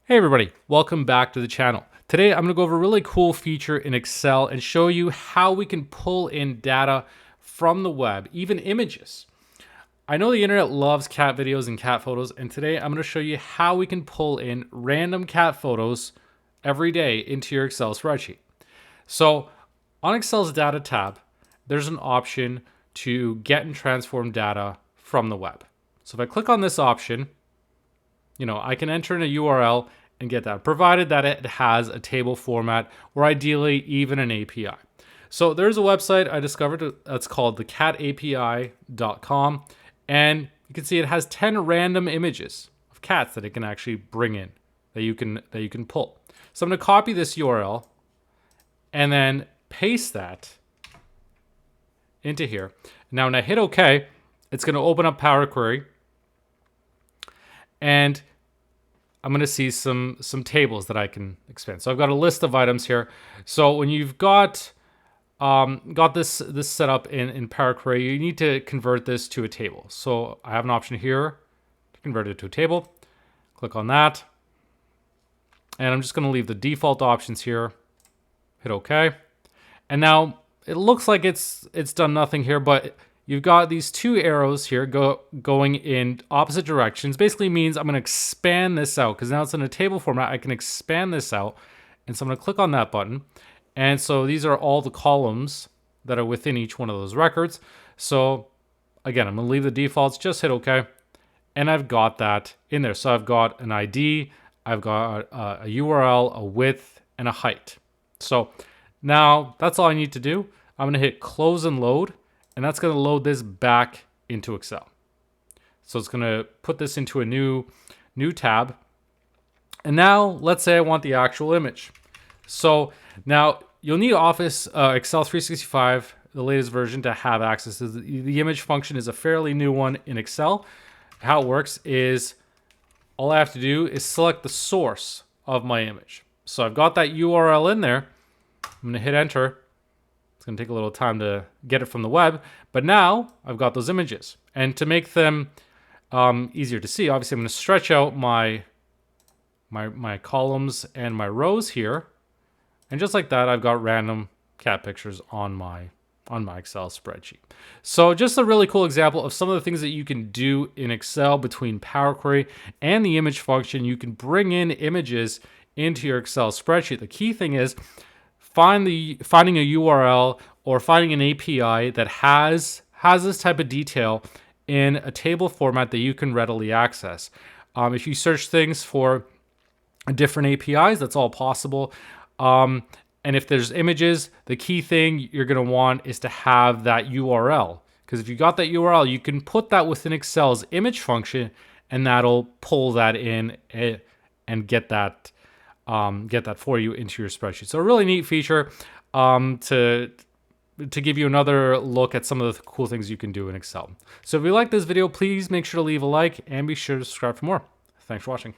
Hey everybody, welcome back to the channel. Today I'm going to go over a really cool feature in Excel and show you how we can pull in data from the web, even images. I know the internet loves cat videos and cat photos, and today I'm going to show you how we can pull in random cat photos every day into your Excel spreadsheet. So on Excel's data tab, there's an option to get and transform data from the web. So if I click on this option, I can enter in a URL and get that, provided that it has a table format or ideally even an API. So there's a website I discovered that's called thecatapi.com, and you can see it has 10 random images of cats that it can actually bring in that you can pull. So I'm going to copy this URL and then paste that into here. Now when I hit OK, it's going to open up Power Query. And I'm going to see some tables that I can expand. So I've got a list of items here. So when you've got this set up in Power Query, you need to convert this to a table. So I have an option here to convert it to a table. Click on that. And I'm just going to leave the default options here. Hit OK. And now it looks like it's done nothing here, but you've got these two arrows here going in opposite directions. Basically means I'm going to expand this out because now it's in a table format. I can expand this out. And so I'm going to click on that button. And so these are all the columns that are within each one of those records. So again, I'm going to leave the defaults, just hit OK. And I've got that in there. So I've got an ID, I've got a URL, a width, and a height. So now that's all I need to do. I'm going to hit close and load. And that's going to load this back into Excel. So it's going to put this into a new tab. And now let's say I want the actual image. So now you'll need Office Excel 365, the latest version, to have access to the image function. Is a fairly new one in Excel. How it works is all I have to do is select the source of my image. So I've got that URL in there. I'm going to hit enter. It's going to take a little time to get it from the web, but now I've got those images. And to make them easier to see, obviously I'm going to stretch out my columns and my rows here. And just like that, I've got random cat pictures on my Excel spreadsheet. So just a really cool example of some of the things that you can do in Excel between Power Query and the image function. You can bring in images into your Excel spreadsheet. The key thing is finding a URL or finding an API that has this type of detail in a table format that you can readily access. If you search things for different APIs, that's all possible. And if there's images, the key thing you're going to want is to have that URL. Because if you got that URL, you can put that within Excel's image function, and that'll pull that in and get that for you into your spreadsheet. So a really neat feature to give you another look at some of the cool things you can do in Excel. So if you like this video, please make sure to leave a like and be sure to subscribe for more. Thanks for watching.